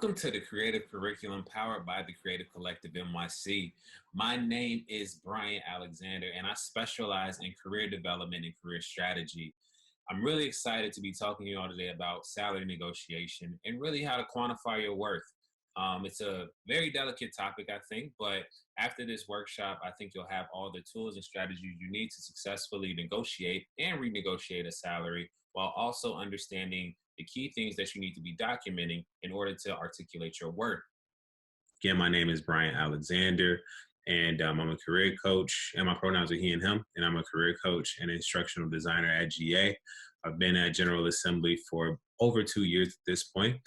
Welcome to the Creative Curriculum powered by the Creative Collective NYC. My name is Bryant Alexander, and I specialize in career development and career strategy. I'm really excited to be talking to you all today about salary negotiation and really how to quantify your worth. It's a very delicate topic, I think, but after this workshop, I think you'll have all the tools and strategies you need to successfully negotiate and renegotiate a salary while also understanding the key things that you need to be documenting in order to articulate your worth. Again, my name is Bryant Alexander, and I'm a career coach, and my pronouns are he and him, and I'm a career coach and instructional designer at GA. I've been at General Assembly for over 2 years at this point.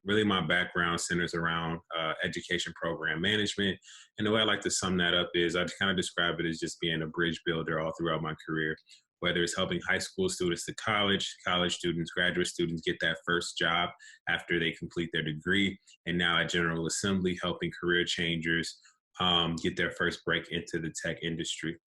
Really, my background centers around education program management. And the way I like to sum that up is I kind of describe it as just being a bridge builder all throughout my career, whether it's helping high school students to college students, graduate students get that first job after they complete their degree. And now at General Assembly, helping career changers get their first break into the tech industry.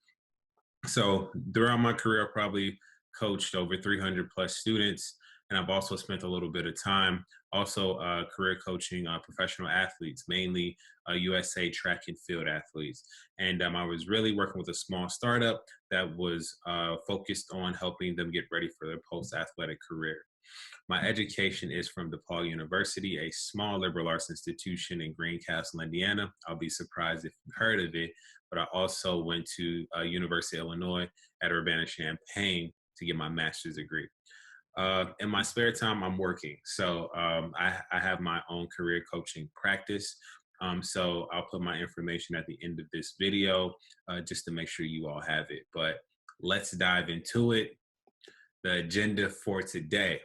So throughout my career, I probably coached over 300 plus students. And I've also spent a little bit of time also career coaching professional athletes, mainly USA track and field athletes. And I was really working with a small startup that was focused on helping them get ready for their post-athletic career. My education is from DePaul University, a small liberal arts institution in Greencastle, Indiana. I'll be surprised if you've heard of it, but I also went to University of Illinois at Urbana-Champaign to get my master's degree. In my spare time, I'm working. So I have my own career coaching practice. So I'll put my information at the end of this video just to make sure you all have it. But let's dive into it. The agenda for today.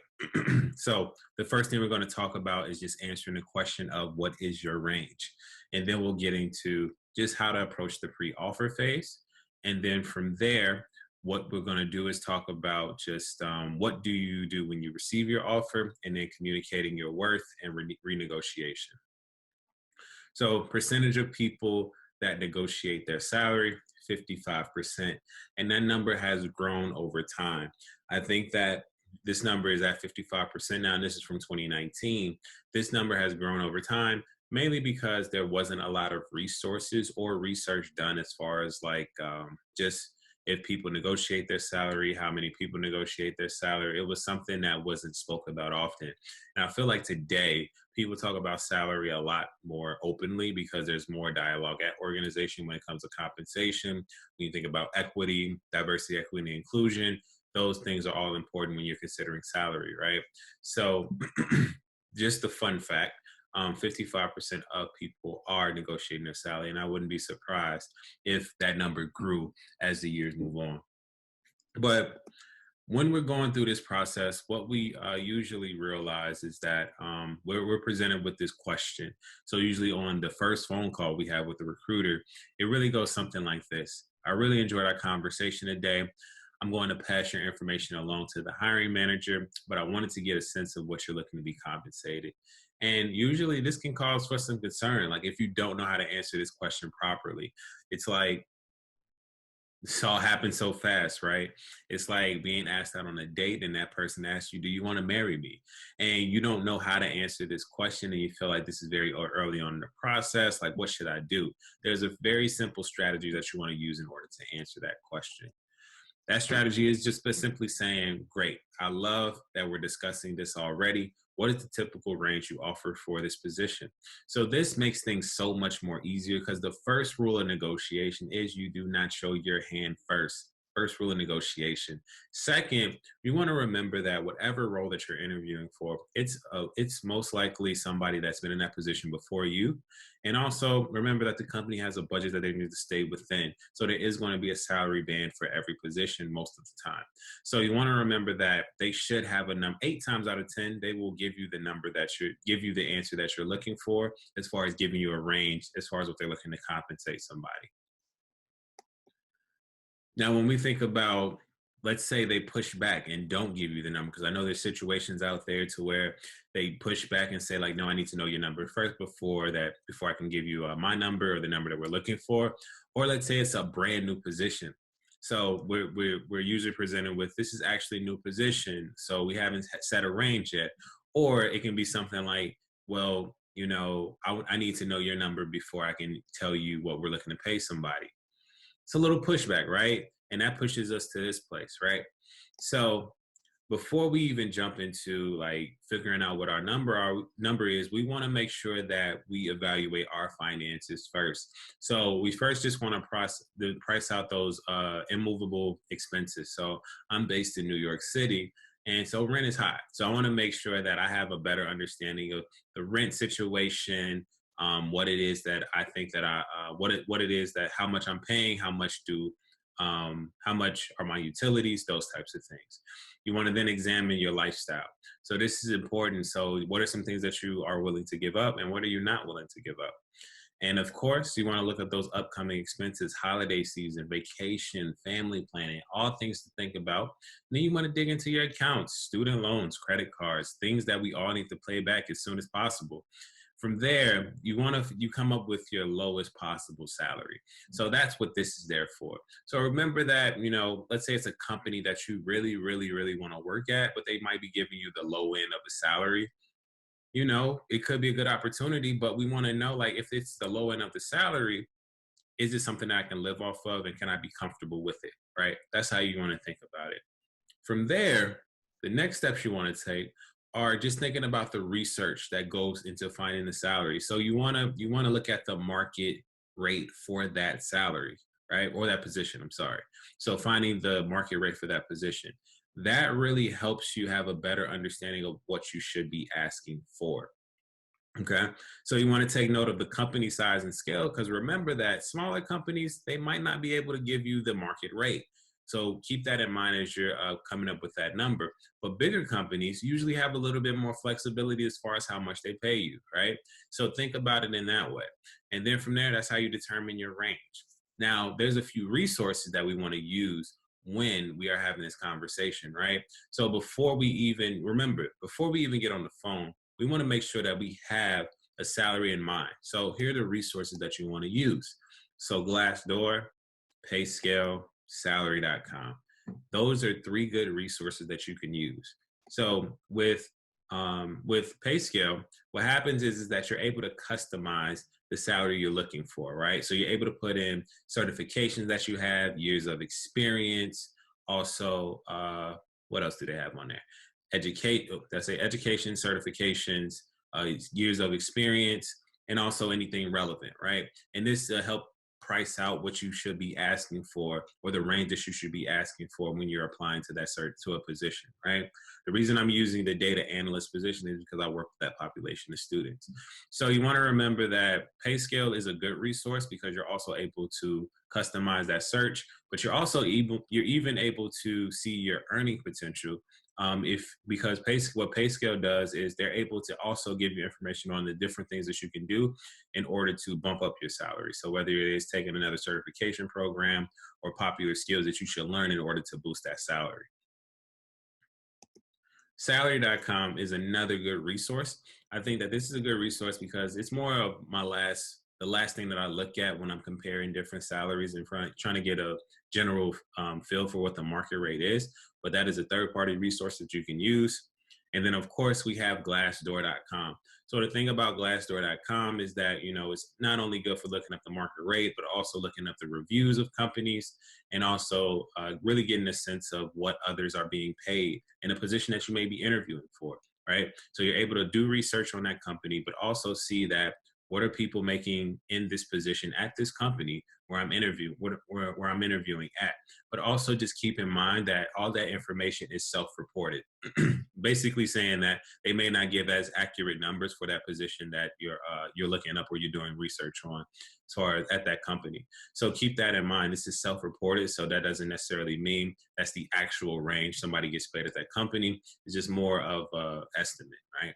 So the first thing we're going to talk about is just answering the question of what is your range? And then we'll get into just how to approach the pre-offer phase. And then from there, what we're going to do is talk about just what do you do when you receive your offer, and then communicating your worth and renegotiation. So percentage of people that negotiate their salary, 55%. And that number has grown over time. I think that this number is at 55% now, and this is from 2019. This number has grown over time, mainly because there wasn't a lot of resources or research done as far as just if people negotiate their salary, how many people negotiate their salary. It was something that wasn't spoken about often. And I feel like today, people talk about salary a lot more openly because there's more dialogue at organization when it comes to compensation. When you think about equity, diversity, equity, and inclusion, those things are all important when you're considering salary, right? So just a fun fact, 55% of people are negotiating their salary, and I wouldn't be surprised if that number grew as the years move on. But when we're going through this process, what we usually realize is that we're presented with this question. So usually on the first phone call we have with the recruiter, it really goes something like this. I really enjoyed our conversation today. I'm going to pass your information along to the hiring manager, but I wanted to get a sense of what you're looking to be compensated. And usually this can cause for some concern. Like if you don't know how to answer this question properly, it's like, this all happens so fast, right? It's like being asked out on a date and that person asks you, do you want to marry me? And you don't know how to answer this question and you feel like this is very early on in the process. Like, what should I do? There's a very simple strategy that you want to use in order to answer that question. That strategy is just simply saying, great, I love that we're discussing this already. What is the typical range you offer for this position? So this makes things so much more easier because the first rule of negotiation is you do not show your hand first. First rule of negotiation. Second, you want to remember that whatever role that you're interviewing for, it's most likely somebody that's been in that position before you. And also remember that the company has a budget that they need to stay within. So there is going to be a salary band for every position most of the time. So you want to remember that they should have a number. 8 times out of 10, they will give you the number that should give you the answer that you're looking for, as far as giving you a range, as far as what they're looking to compensate somebody. Now, when we think about, let's say they push back and don't give you the number, because I know there's situations out there to where they push back and say like, no, I need to know your number first before I can give you my number or the number that we're looking for. Or let's say it's a brand new position. So we're usually presented with, this is actually a new position, so we haven't set a range yet. Or it can be something like, well, I need to know your number before I can tell you what we're looking to pay somebody. It's a little pushback, right? And that pushes us to this place, right? So before we even jump into like figuring out what our number is, we want to make sure that we evaluate our finances first. So we first just want to price out those immovable expenses. So I'm based in New York City, and so rent is high. So I want to make sure that I have a better understanding of the rent situation, what it is that I think that what it is that how much I'm paying, how much are my utilities, those types of things. You want to then examine your lifestyle. So this is important. So what are some things that you are willing to give up, and what are you not willing to give up? And of course, you want to look at those upcoming expenses, holiday season, vacation, family planning, all things to think about. And then you want to dig into your accounts, student loans, credit cards, things that we all need to pay back as soon as possible. From there, you come up with your lowest possible salary. So that's what this is there for. So remember that, let's say it's a company that you really, really, really want to work at, but they might be giving you the low end of the salary. It could be a good opportunity, but we want to know, like, if it's the low end of the salary, is it something that I can live off of, and can I be comfortable with it? Right? That's how you want to think about it. From there, the next steps you want to take are just thinking about the research that goes into finding the salary. So you want to look at the market rate for that salary, right? Or that position, I'm sorry. So finding the market rate for that position. That really helps you have a better understanding of what you should be asking for. Okay. So you want to take note of the company size and scale, because remember that smaller companies, they might not be able to give you the market rate. So keep that in mind as you're coming up with that number. But bigger companies usually have a little bit more flexibility as far as how much they pay you, right? So think about it in that way. And then from there, that's how you determine your range. Now, there's a few resources that we want to use when we are having this conversation, right? So before we even get on the phone, we want to make sure that we have a salary in mind. So here are the resources that you want to use. So Glassdoor, PayScale, salary.com. Those are three good resources that you can use. So with PayScale, what happens is that you're able to customize the salary you're looking for, right? So you're able to put in certifications that you have, years of experience, also what else do they have on there? Education, certifications, years of experience, and also anything relevant, right? And this help price out what you should be asking for, or the range that you should be asking for when you're applying to a position, right? The reason I'm using the data analyst position is because I work with that population of students. So you want to remember that PayScale is a good resource because you're also able to customize that search, but you're even able to see your earning potential. What PayScale does is they're able to also give you information on the different things that you can do in order to bump up your salary. So whether it is taking another certification program or popular skills that you should learn in order to boost that salary. Salary.com is another good resource. I think that this is a good resource because it's more of the last thing that I look at when I'm comparing different salaries and trying to get a general feel for what the market rate is. But that is a third-party resource that you can use. And then, of course, we have Glassdoor.com. So the thing about Glassdoor.com is that, it's not only good for looking up the market rate, but also looking up the reviews of companies, and also really getting a sense of what others are being paid in a position that you may be interviewing for, right? So you're able to do research on that company, but also see that what are people making in this position at this company where I'm interviewing at. But also just keep in mind that all that information is self-reported, basically saying that they may not give as accurate numbers for that position that you're looking up or you're doing research on as far as at that company. So keep that in mind. This is self-reported, so that doesn't necessarily mean that's the actual range somebody gets paid at that company. It's just more of an estimate, right?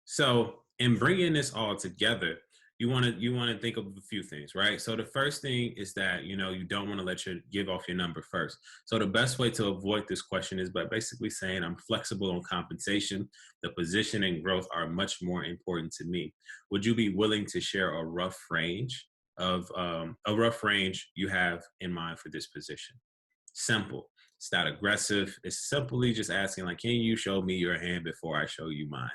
So in bringing this all together, you want to think of a few things, right? So the first thing is that you don't want to give off your number first. So the best way to avoid this question is by basically saying I'm flexible on compensation. The position and growth are much more important to me. Would you be willing to share a rough range you have in mind for this position? Simple. It's not aggressive. It's simply just asking, like, can you show me your hand before I show you mine?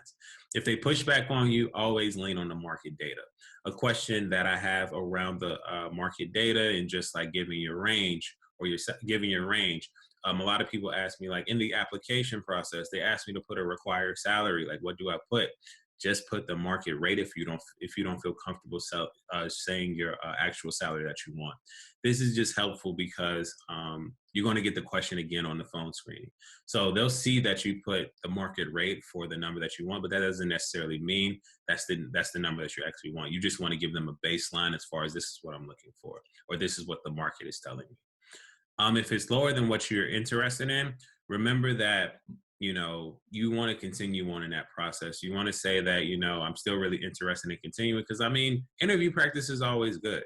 If they push back on you, always lean on the market data. A question that I have around the market data and just like giving your range or you're giving your range. A lot of people ask me, like in the application process, they ask me to put a required salary. Like, what do I put? Just put the market rate if you don't feel comfortable saying your actual salary that you want. This is just helpful because you're going to get the question again on the phone screening. So they'll see that you put the market rate for the number that you want, but that doesn't necessarily mean that's the number that you actually want. You just want to give them a baseline as far as this is what I'm looking for, or this is what the market is telling me. If it's lower than what you're interested in, remember that, you want to continue on in that process. You want to say that, I'm still really interested in continuing because interview practice is always good.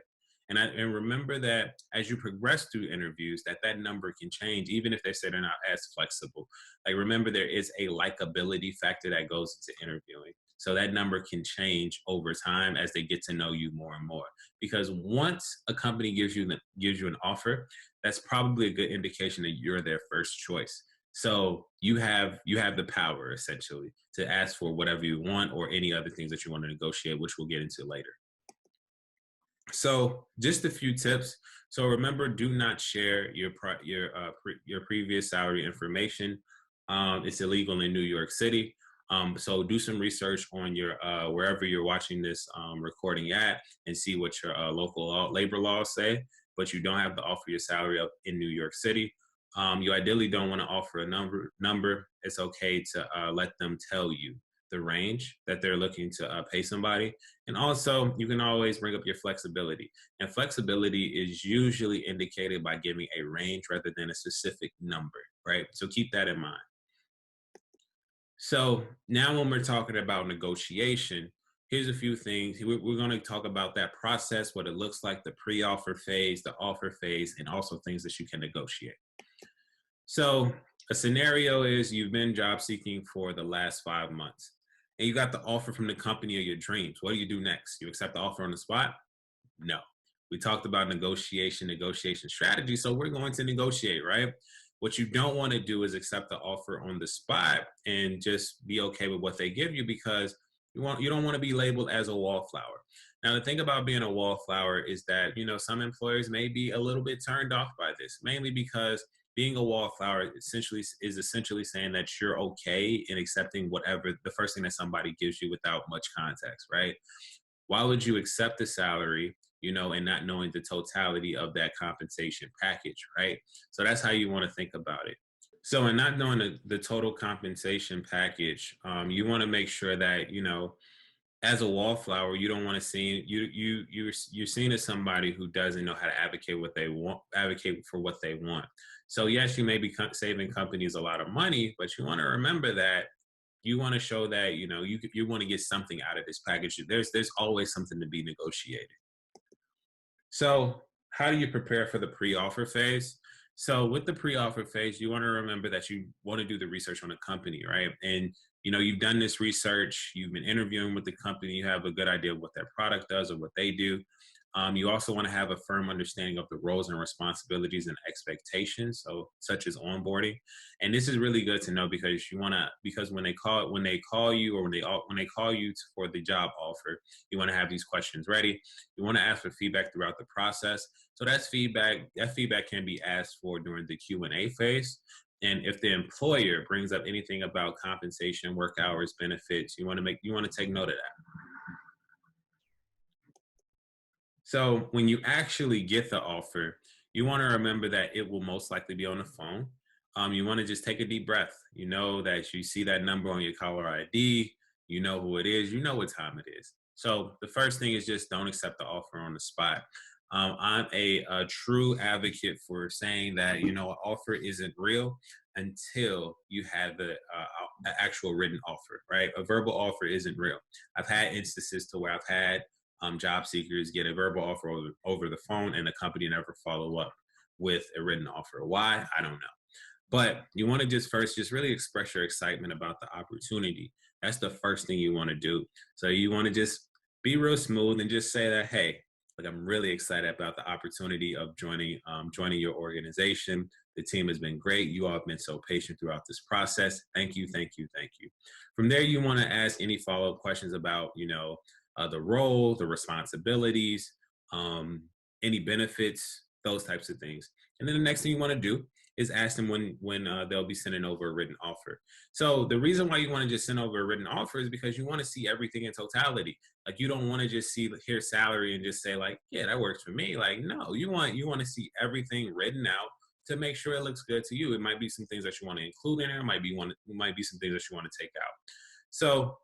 And remember that as you progress through interviews, that number can change, even if they say they're not as flexible. Like, remember, there is a likability factor that goes into interviewing. So that number can change over time as they get to know you more and more. Because once a company gives you an offer, that's probably a good indication that you're their first choice. So you have the power essentially to ask for whatever you want or any other things that you want to negotiate, which we'll get into later. So just a few tips. So remember, do not share your previous salary information. It's illegal in New York City. So do some research on your wherever you're watching this recording at, and see what your local labor laws say. But you don't have to offer your salary up in New York City. You ideally don't want to offer a number. It's okay to let them tell you the range that they're looking to pay somebody. And also, you can always bring up your flexibility. And flexibility is usually indicated by giving a range rather than a specific number, right? So keep that in mind. So now when we're talking about negotiation, here's a few things. We're going to talk about that process, what it looks like, the pre-offer phase, the offer phase, and also things that you can negotiate. So a scenario is you've been job seeking for the last 5 months and you got the offer from the company of your dreams. What do you do next? You accept the offer on the spot? No. We talked about negotiation strategy. So we're going to negotiate, right? What you don't want to do is accept the offer on the spot and just be okay with what they give you, because you don't want to be labeled as a wallflower. Now, the thing about being a wallflower is that, some employers may be a little bit turned off by this, mainly because being a wallflower is essentially saying that you're okay in accepting whatever the first thing that somebody gives you without much context, right? Why would you accept the salary, and not knowing the totality of that compensation package, right? So that's how you want to think about it. So in not knowing the total compensation package, you want to make sure that, as a wallflower, you don't want to see you're seen as somebody who doesn't know how to advocate for what they want. So yes, you may be saving companies a lot of money, but you want to remember that you want to show that you want to get something out of this package. There's always something to be negotiated. So how do you prepare for the pre-offer phase? So with the pre-offer phase, you want to remember that you want to do the research on the company, right? And you've done this research, you've been interviewing with the company, you have a good idea of what their product does or what they do. You also want to have a firm understanding of the roles and responsibilities and expectations, so such as onboarding. And this is really good to know because when they call you for the job offer, you want to have these questions ready. You want to ask for feedback throughout the process. So that feedback can be asked for during the Q&A phase. And if the employer brings up anything about compensation, work hours, benefits, you want to take note of that. So when you actually get the offer, you want to remember that it will most likely be on the phone. You want to just take a deep breath. You know that you see that number on your caller ID. You know who it is. You know what time it is. So the first thing is just don't accept the offer on the spot. I'm a true advocate for saying that, an offer isn't real until you have the actual written offer, right? A verbal offer isn't real. I've had instances to where I've had job seekers get a verbal offer over the phone and the company never follow up with a written offer. Why? I don't know. But you want to just really express your excitement about the opportunity. That's the first thing you want to do. So you want to just be real smooth and just say that, hey, Like, I'm really excited about the opportunity of joining your organization. The team has been great. You all have been so patient throughout this process. Thank you, thank you, thank you. From there, you want to ask any follow-up questions about, the role, the responsibilities, um, any benefits, those types of things. And then the next thing you want to do is ask them when they'll be sending over a written offer. So the reason why you want to just send over a written offer is because you want to see everything in totality. Like, you don't want to just hear salary and just say like, yeah, that works for me. Like, no, you want to see everything written out to make sure it looks good to you. It might be some things that you want to include in there. It might be some things that you want to take out. So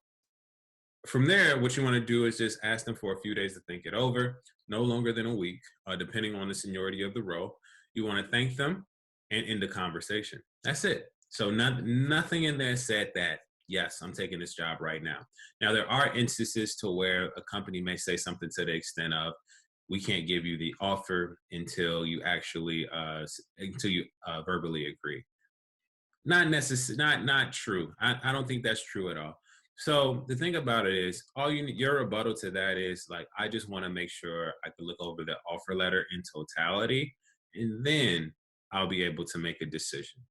from there, what you want to do is just ask them for a few days to think it over, no longer than a week, depending on the seniority of the role. You want to thank them and end the conversation. That's it. So nothing in there said that, yes, I'm taking this job right now. Now, there are instances to where a company may say something to the extent of, we can't give you the offer until you actually verbally agree. Not true. I don't think that's true at all. So the thing about it is, your rebuttal to that is like, I just want to make sure I can look over the offer letter in totality, and then I'll be able to make a decision.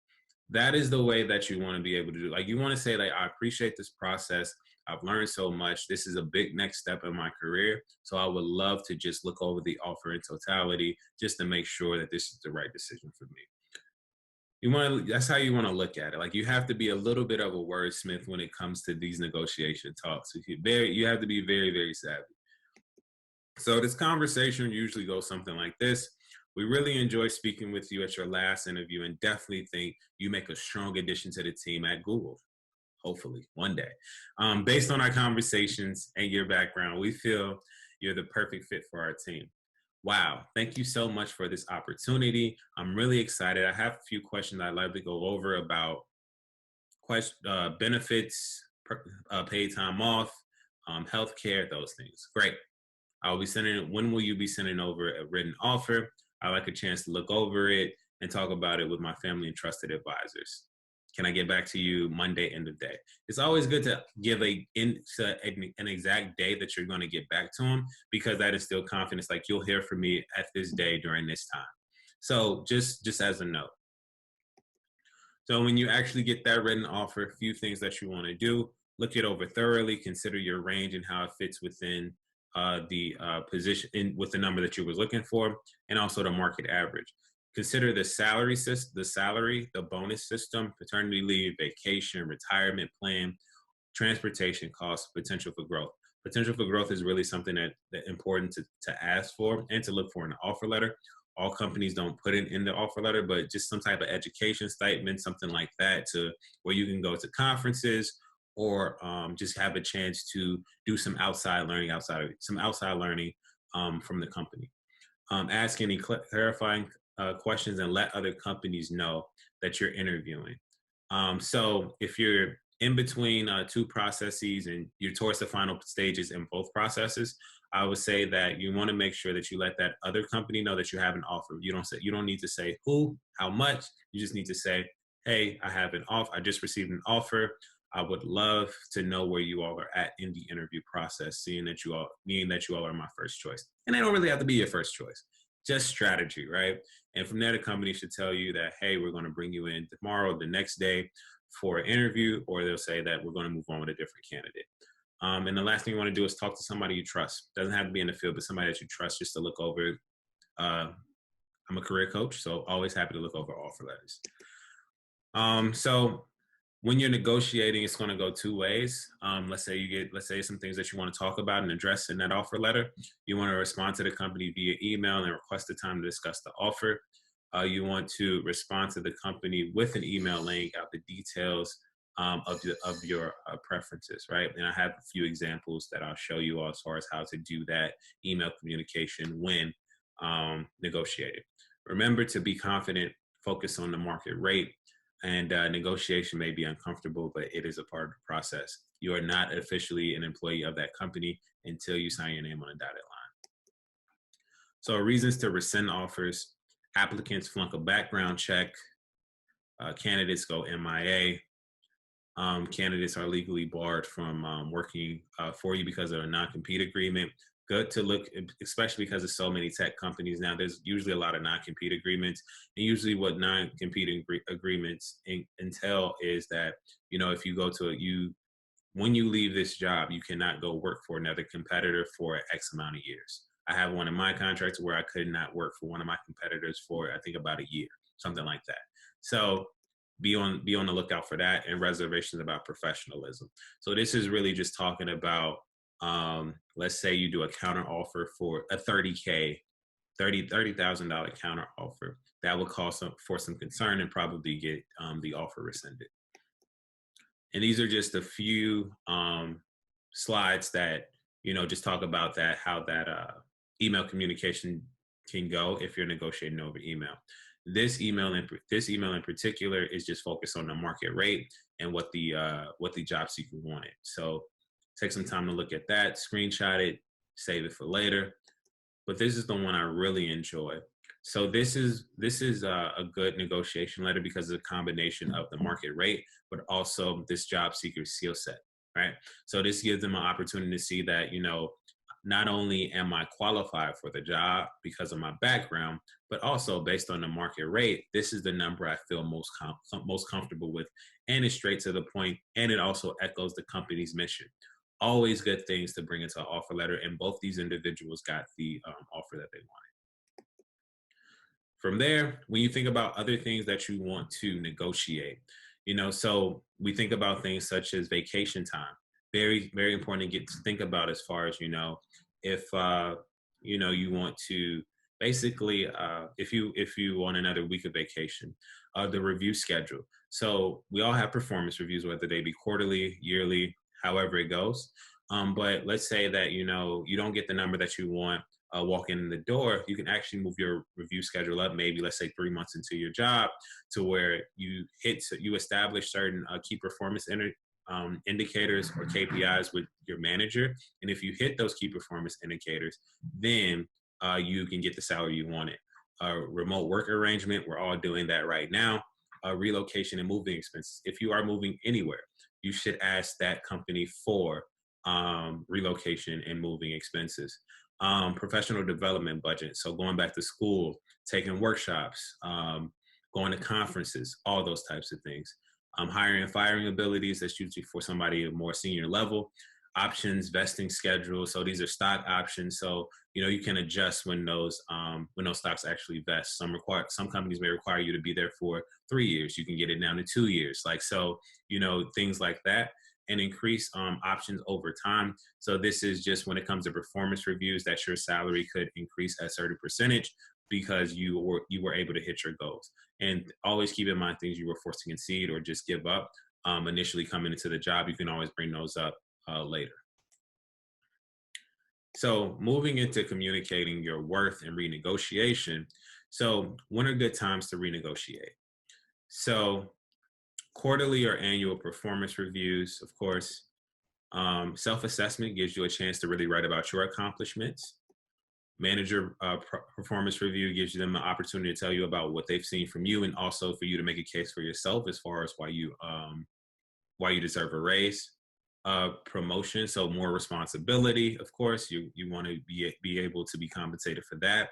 That is the way that you want to be able to do. Like, you want to say like, I appreciate this process. I've learned so much. This is a big next step in my career. So I would love to just look over the offer in totality just to make sure that this is the right decision for me. That's how you want to look at it. Like, you have to be a little bit of a wordsmith when it comes to these negotiation talks. You have to be very, very savvy. So this conversation usually goes something like this. We really enjoy speaking with you at your last interview and definitely think you make a strong addition to the team at Google. Hopefully one day. Based on our conversations and your background, we feel you're the perfect fit for our team. Wow, thank you so much for this opportunity. I'm really excited. I have a few questions I'd like to go over about benefits, paid time off, healthcare, those things. Great. When will you be sending over a written offer? I like a chance to look over it and talk about it with my family and trusted advisors. Can I get back to you Monday, end of day? It's always good to give an exact day that you're going to get back to them, because that is still confidence. Like, you'll hear from me at this day during this time. So just as a note. So when you actually get that written offer, a few things that you want to do: look it over thoroughly, consider your range and how it fits within the position with the number that you was looking for, and also the market average. Consider the the bonus system, paternity leave, vacation, retirement plan, transportation costs, potential for growth. Potential for growth is really something that important to ask for and to look for in the offer letter. All companies don't put it in the offer letter, but just some type of education statement, something like that, to where you can go to conferences or just have a chance to do some outside learning from the company. Ask any clarifying questions and let other companies know that you're interviewing. So if you're in between two processes and you're towards the final stages in both processes, I would say that you want to make sure that you let that other company know that you have an offer. You don't need to say who, how much. You just need to say, hey, I just received an offer. I would love to know where you all are at in the interview process, meaning that you all are my first choice. And they don't really have to be your first choice, just strategy, right? And from there, the company should tell you that, hey, we're going to bring you in tomorrow, the next day, for an interview, or they'll say that we're going to move on with a different candidate. And the last thing you want to do is talk to somebody you trust. Doesn't have to be in the field, but somebody that you trust, just to look over. I'm a career coach, so always happy to look over offer letters. So when you're negotiating, it's going to go two ways. Let's say some things that you want to talk about and address in that offer letter. You want to respond to the company via email and request a time to discuss the offer. You want to respond to the company with an email laying out the details of your preferences, right? And I have a few examples that I'll show you all as far as how to do that email communication when negotiating. Remember to be confident, focus on the market rate, and negotiation may be uncomfortable, but it is a part of the process. You are not officially an employee of that company until you sign your name on a dotted line. So reasons to rescind offers: applicants flunk a background check, candidates go MIA, candidates are legally barred from working for you because of a non-compete agreement, good to look, especially because there's so many tech companies now. There's usually a lot of non-compete agreements, and usually what non-compete agreements entail is that, you know, if you go to when you leave this job, you cannot go work for another competitor for X amount of years. I have one of my contracts where I could not work for one of my competitors for, I think, about a year, something like that. So be on the lookout for that, and reservations about professionalism. So this is really just talking about, let's say you do a counter offer for a 30K, $30,000 counter offer. That would cause for some concern and probably get the offer rescinded. And these are just a few slides that, you know, just talk about that, how that email communication can go if you're negotiating over email. This email in particular is just focused on the market rate and what the job seeker wanted. So take some time to look at that, screenshot it, save it for later. But this is the one I really enjoy. So this is a good negotiation letter because it's a combination of the market rate, but also this job seeker's skill set, right? So this gives them an opportunity to see that, you know, not only am I qualified for the job because of my background, but also based on the market rate, this is the number I feel most comfortable with, and it's straight to the point, and it also echoes the company's mission. Always good things to bring into an offer letter, and both these individuals got the offer that they wanted. From there, when you think about other things that you want to negotiate, you know, so we think about things such as vacation time. Very, very important to think about as far as, you know, if you know, you want to basically if you want another week of vacation, the review schedule. So we all have performance reviews, whether they be quarterly, yearly, however it goes. But let's say that, you know, you don't get the number that you want walking in the door. You can actually move your review schedule up, maybe let's say 3 months into your job, to where you establish certain key performance indicators or KPIs with your manager. And if you hit those key performance indicators, then you can get the salary you wanted. Remote work arrangement, we're all doing that right now. Relocation and moving expenses. If you are moving anywhere, you should ask that company for relocation and moving expenses. Professional development budget. So going back to school, taking workshops, going to conferences, all those types of things. Hiring and firing abilities, that's usually for somebody at a more senior level. Options, vesting schedule. So these are stock options. So, you know, you can adjust when those stocks actually vest. Some companies may require you to be there for 3 years. You can get it down to 2 years. Like, so, you know, things like that. And increase options over time. So this is just when it comes to performance reviews, that your salary could increase a certain percentage because you were able to hit your goals. And always keep in mind things you were forced to concede or just give up initially coming into the job. You can always bring those up later. So moving into communicating your worth and renegotiation. So when are good times to renegotiate? So quarterly or annual performance reviews, of course. Self-assessment gives you a chance to really write about your accomplishments. Manager performance review gives you them an opportunity to tell you about what they've seen from you, and also for you to make a case for yourself as far as why you deserve a raise. Promotion, so more responsibility. Of course, you want to be able to be compensated for that,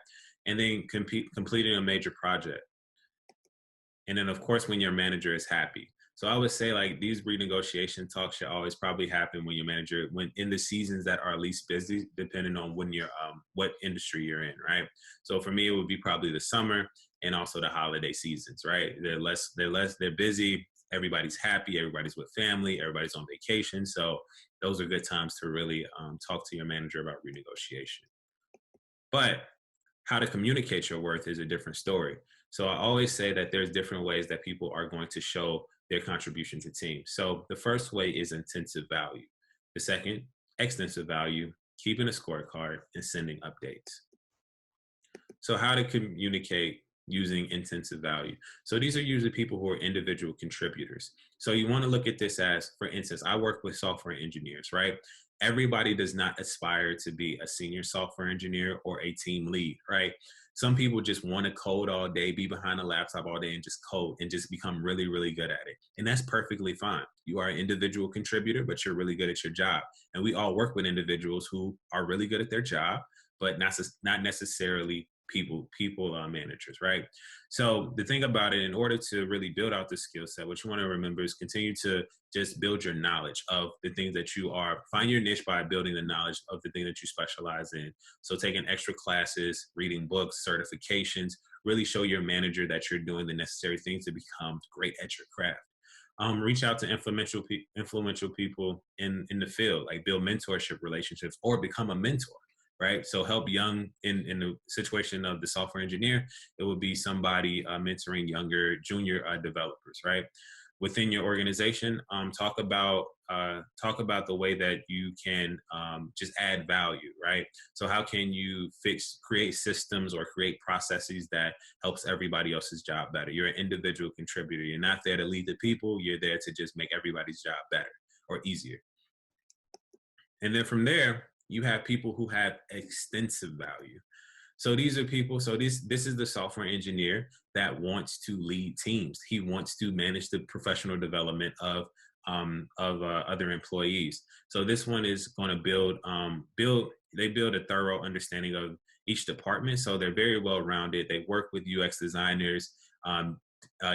and then completing a major project. And then, of course, when your manager is happy. So I would say, like, these renegotiation talks should always probably happen when your manager, when in the seasons that are least busy, depending on when you're, what industry you're in, right? So for me, it would be probably the summer and also the holiday seasons, right? They're busy. Everybody's happy. Everybody's with family. Everybody's on vacation. So those are good times to really talk to your manager about renegotiation. But how to communicate your worth is a different story. So I always say that there's different ways that people are going to show their contribution to teams. So the first way is intensive value. The second, extensive value, keeping a scorecard and sending updates. So how to communicate using intensive value. So these are usually people who are individual contributors. So you want to look at this as, for instance, I work with software engineers, right? everybody does not aspire to be a senior software engineer or a team lead, right? Some people just want to code all day, be behind a laptop all day and just code and just become really, really good at it. And that's perfectly fine. You are an individual contributor, but you're really good at your job. And we all work with individuals who are really good at their job, but not necessarily people managers, right? So the thing about it, in order to really build out the skill set, what you want to remember is continue to just build your knowledge of the things that you are. Find your niche by building the knowledge of the thing that you specialize in. So taking extra classes, reading books, certifications, really show your manager that you're doing the necessary things to become great at your craft. Reach out to influential people in the field, like build mentorship relationships or become a mentor, right? So help young in the situation of the software engineer, it would be somebody mentoring younger junior developers, right? Within your organization, talk about the way that you can just add value, right? So how can you create systems or create processes that helps everybody else's job better? You're an individual contributor. You're not there to lead the people. You're there to just make everybody's job better or easier. And then from there, you have people who have extensive value. So these are people. So this is the software engineer that wants to lead teams. He wants to manage the professional development of other employees. So this one is going to build a thorough understanding of each department. So they're very well rounded. They work with UX designers,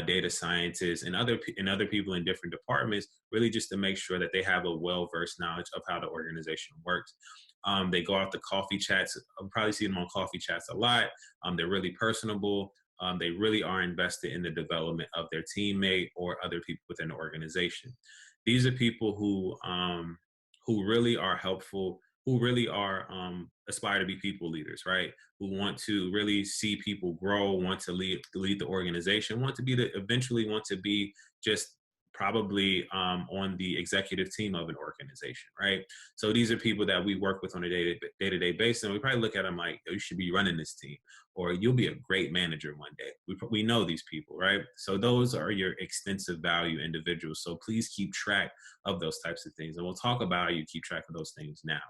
data scientists, and other people in different departments, really just to make sure that they have a well-versed knowledge of how the organization works. They go out to coffee chats. I'll probably see them on coffee chats a lot. They're really personable. They really are invested in the development of their teammate or other people within the organization. These are people who really are helpful, who really are aspire to be people leaders, right? Who want to really see people grow, want to lead the organization, eventually want to be just probably on the executive team of an organization, right? So these are people that we work with on a day-to-day basis, and we probably look at them like, oh, you should be running this team, or you'll be a great manager one day. We know these people, right? So those are your extensive value individuals. So please keep track of those types of things, and we'll talk about how you keep track of those things now.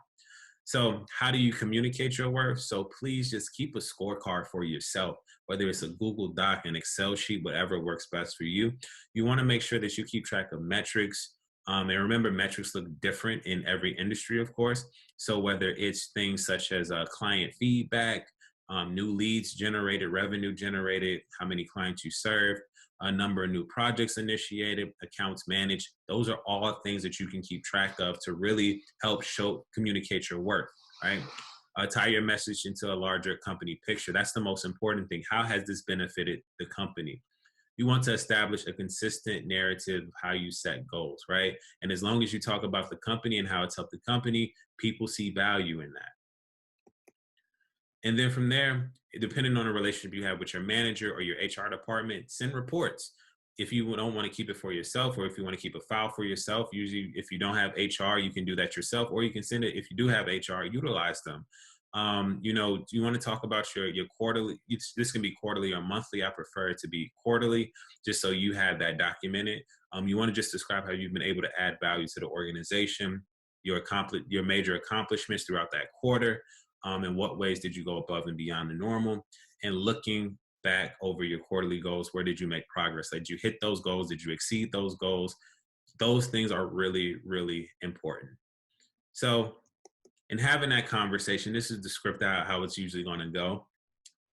So how do you communicate your work? So please just keep a scorecard for yourself, whether it's a Google Doc, an Excel sheet, whatever works best for you. You want to make sure that you keep track of metrics. And remember, metrics look different in every industry, of course. So whether it's things such as client feedback, new leads generated, revenue generated, how many clients you serve, a number of new projects initiated, accounts managed. Those are all things that you can keep track of to really help communicate your work, right? Tie your message into a larger company picture. That's the most important thing. How has this benefited the company? You want to establish a consistent narrative of how you set goals, right? And as long as you talk about the company and how it's helped the company, people see value in that. And then from there, depending on the relationship you have with your manager or your HR department, send reports. If you don't want to keep it for yourself, or if you want to keep a file for yourself, usually if you don't have HR, you can do that yourself, or you can send it. If you do have HR, utilize them. You want to talk about your quarterly. This can be quarterly or monthly. I prefer it to be quarterly, just so you have that documented. You want to just describe how you've been able to add value to the organization, your major accomplishments throughout that quarter. In what ways did you go above and beyond the normal? And looking back over your quarterly goals, where did you make progress? Did you hit those goals? Did you exceed those goals? Those things are really, really important. So in having that conversation, this is the script out how it's usually going to go.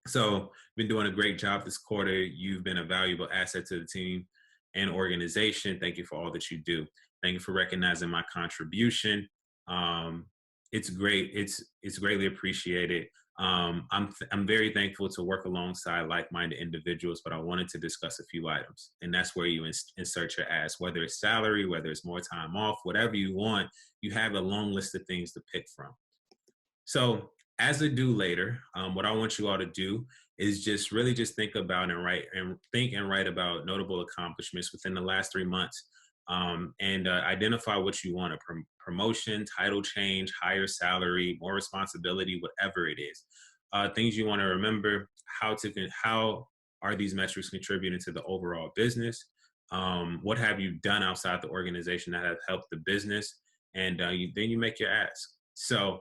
So you've been doing a great job this quarter. You've been a valuable asset to the team and organization. Thank you for all that you do. Thank you for recognizing my contribution. It's great. It's greatly appreciated. I'm very thankful to work alongside like-minded individuals, but I wanted to discuss a few items, and that's where you insert your ask, whether it's salary, whether it's more time off, whatever you want. You have a long list of things to pick from. So as a do later, what I want you all to do is just really just think about and write about notable accomplishments within the last 3 months. And identify what you want: a promotion, title change, higher salary, more responsibility, whatever it is. Things you want to remember: how are these metrics contributing to the overall business? What have you done outside the organization that have helped the business? and then you make your ask. So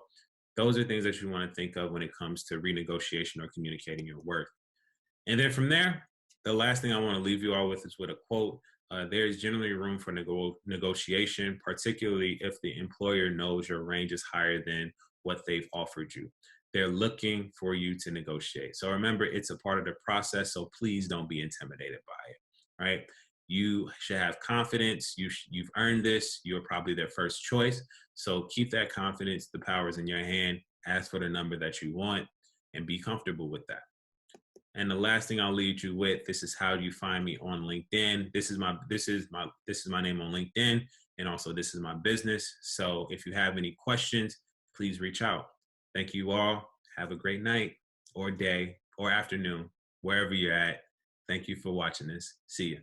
those are things that you want to think of when it comes to renegotiation or communicating your worth. And then from there, the last thing I want to leave you all with is with a quote. There is generally room for negotiation, particularly if the employer knows your range is higher than what they've offered you. They're looking for you to negotiate. So remember, it's a part of the process. So please don't be intimidated by it, right? You should have confidence. You've earned this. You're probably their first choice. So keep that confidence. The power is in your hand. Ask for the number that you want and be comfortable with that. And the last thing I'll lead you with, this is how you find me on LinkedIn. This is my name on LinkedIn, and also this is my business. So if you have any questions, please reach out. Thank you all. Have a great night or day or afternoon, wherever you're at. Thank you for watching this. See you.